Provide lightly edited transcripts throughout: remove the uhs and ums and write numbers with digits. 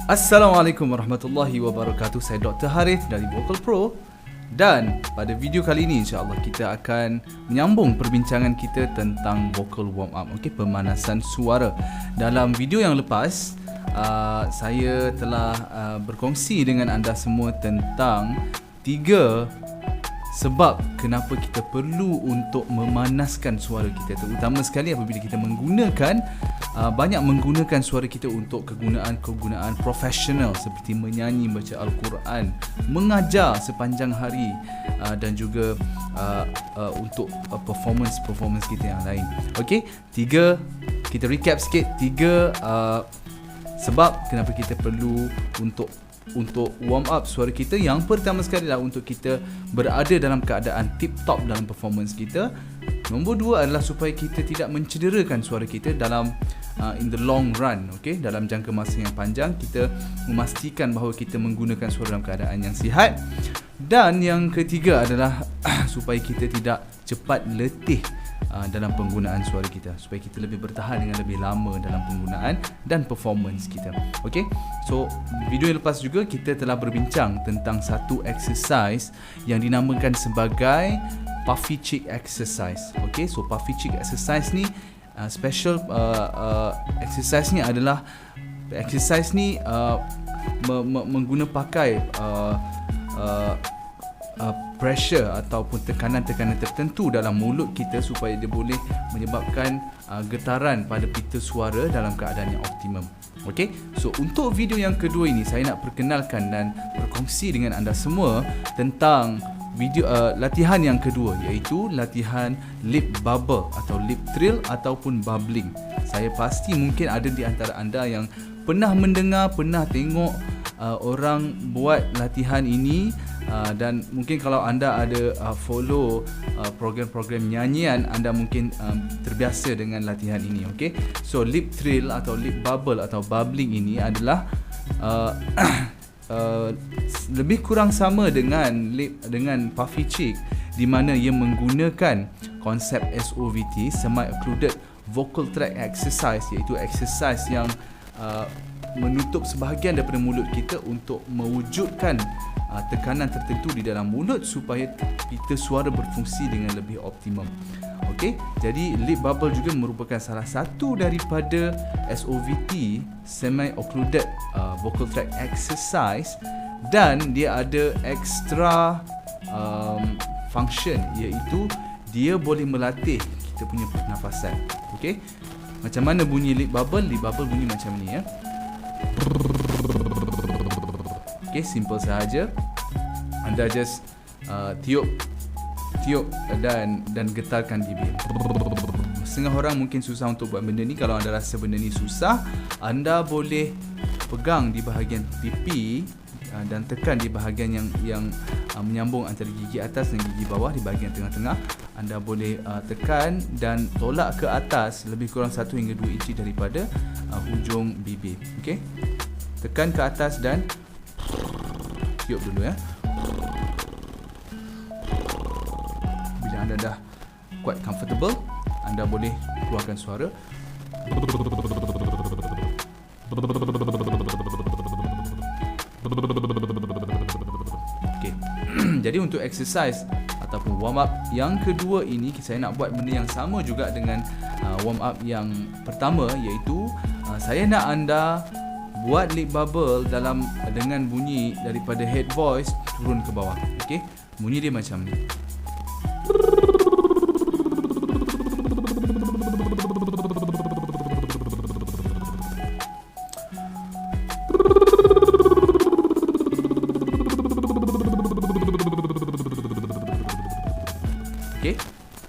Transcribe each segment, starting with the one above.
Assalamualaikum warahmatullahi wabarakatuh. Saya Dr. Harith dari Vocal Pro. Dan pada video kali ini insya-Allah kita akan menyambung perbincangan kita tentang vocal warm up, pemanasan suara. Dalam video yang lepas saya telah berkongsi dengan anda semua tentang 3 sebab kenapa kita perlu untuk memanaskan suara kita, terutama sekali apabila kita banyak menggunakan suara kita untuk kegunaan profesional seperti menyanyi, baca Al-Quran, mengajar sepanjang hari dan juga untuk performance kita yang lain. Okey, kita recap sikit 3 sebab kenapa kita perlu untuk warm up suara kita. Yang pertama sekali adalah untuk kita berada dalam keadaan tip-top dalam performance kita. Nombor 2 adalah supaya kita tidak mencederakan suara kita dalam in the long run, dalam jangka masa yang panjang. Kita memastikan bahawa kita menggunakan suara dalam keadaan yang sihat. Dan yang ketiga adalah supaya kita tidak cepat letih dalam penggunaan suara kita, supaya kita lebih bertahan dengan lebih lama dalam penggunaan dan performance kita. Okey. So, video yang lepas juga kita telah berbincang tentang satu exercise yang dinamakan sebagai puffy cheek exercise. Okey, so puffy cheek exercise ni special exercise ni adalah exercise ni mengguna pakai pressure ataupun tekanan-tekanan tertentu dalam mulut kita supaya dia boleh menyebabkan getaran pada pita suara dalam keadaan yang optimum. Okey, so untuk video yang kedua ini saya nak perkenalkan dan berkongsi dengan anda semua tentang video latihan yang kedua, iaitu latihan lip bubble atau lip trill ataupun bubbling. Saya pasti mungkin ada di antara anda yang pernah mendengar, pernah tengok orang buat latihan ini, dan mungkin kalau anda ada follow program-program nyanyian, anda mungkin terbiasa dengan latihan ini. Okey, so lip trill atau lip bubble atau bubbling ini adalah lebih kurang sama dengan puffy cheek, di mana ia menggunakan konsep SOVT, semi occluded vocal tract exercise, iaitu exercise yang menutup sebahagian daripada mulut kita untuk mewujudkan tekanan tertentu di dalam mulut supaya pita suara berfungsi dengan lebih optimum. Okey, jadi lip bubble juga merupakan salah satu daripada SOVT, semi occluded vocal tract exercise, dan dia ada extra function, iaitu dia boleh melatih kita punya pernafasan. Okey, macam mana bunyi lip bubble? Lip bubble bunyi macam ni, ya. Okay, simple sahaja. Anda just tiup dan getarkan bibir. Setengah orang mungkin susah untuk buat benda ni. Kalau anda rasa benda ni susah, anda boleh pegang di bahagian pipi dan tekan di bahagian yang menyambung antara gigi atas dan gigi bawah, di bahagian tengah-tengah. Anda boleh tekan dan tolak ke atas lebih kurang 1 hingga 2 inci daripada hujung bibir. Okey, tekan ke atas dan tiup dulu, ya. Bila anda dah quite comfortable, anda boleh keluarkan suara. Okey. Jadi untuk exercise ataupun warm up yang kedua ini, saya nak buat benda yang sama juga dengan warm up yang pertama, iaitu saya nak anda buat lip bubble dengan bunyi daripada head voice turun ke bawah. Okey, bunyi dia macam ni. Okey,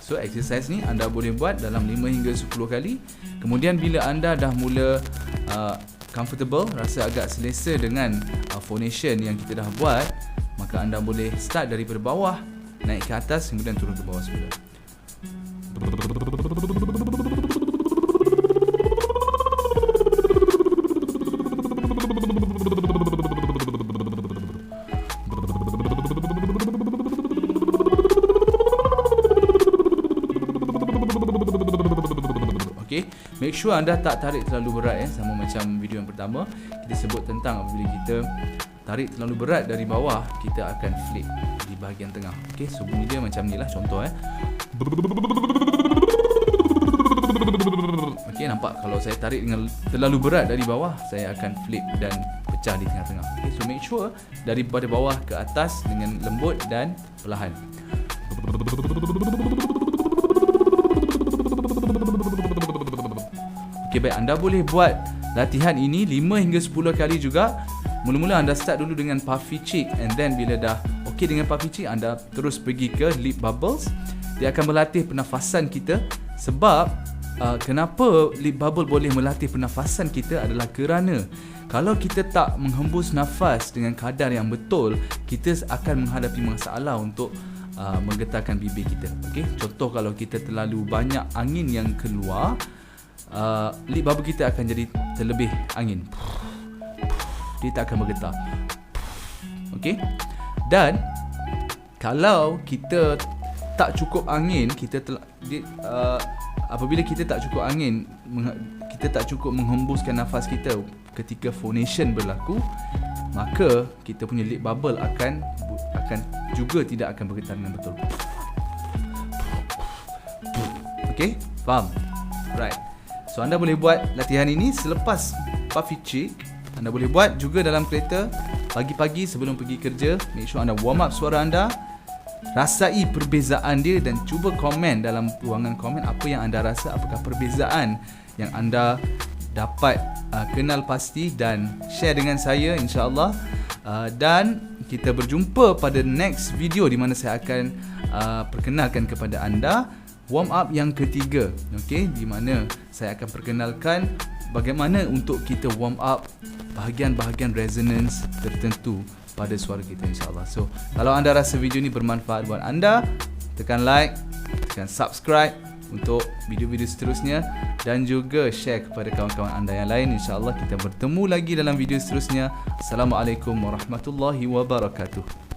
so exercise ni anda boleh buat dalam 5 hingga 10 kali. Kemudian bila anda dah mula comfortable, rasa agak selesa dengan phonation yang kita dah buat, maka anda boleh start daripada bawah, naik ke atas, kemudian turun ke bawah semula. Make make sure anda tak tarik terlalu berat sama macam video yang pertama kita sebut tentang apabila kita tarik terlalu berat dari bawah, kita akan flip di bahagian tengah. Okey, so bunyi dia macam ni lah contoh Okey, nampak kalau saya tarik dengan terlalu berat dari bawah, saya akan flip dan pecah di tengah-tengah. Okey, so make sure daripada bawah ke atas dengan lembut dan perlahan. Okey, baik, anda boleh buat latihan ini 5 hingga 10 kali juga. Mula-mula anda start dulu dengan puffy cheek, and then bila dah okey dengan puffy cheek, anda terus pergi ke lip bubbles. Dia akan melatih pernafasan kita. Sebab kenapa lip bubble boleh melatih pernafasan kita adalah kerana kalau kita tak menghembus nafas dengan kadar yang betul, kita akan menghadapi masalah untuk menggetarkan bibir kita. Okey, contoh kalau kita terlalu banyak angin yang keluar, lip bubble kita akan jadi terlebih angin. Dia tak akan bergetar. Okey. Dan kalau kita tak cukup angin, apabila kita tak cukup angin, kita tak cukup menghembuskan nafas kita ketika phonation berlaku, maka kita punya lip bubble akan juga tidak akan bergetar dengan betul. Okey, faham? Right. So anda boleh buat latihan ini selepas puffy cheek. Anda boleh buat juga dalam kereta pagi-pagi sebelum pergi kerja. Make sure anda warm up suara anda, rasai perbezaan dia, dan cuba komen dalam ruangan komen apa yang anda rasa, apakah perbezaan yang anda dapat kenal pasti, dan share dengan saya insya-Allah. Dan kita berjumpa pada next video di mana saya akan perkenalkan kepada anda warm up yang ketiga. Okey, di mana saya akan perkenalkan bagaimana untuk kita warm up bahagian-bahagian resonance tertentu pada suara kita insya-Allah. So, kalau anda rasa video ini bermanfaat buat anda, tekan like, tekan subscribe untuk video-video seterusnya, dan juga share kepada kawan-kawan anda yang lain. Insya-Allah kita bertemu lagi dalam video seterusnya. Assalamualaikum warahmatullahi wabarakatuh.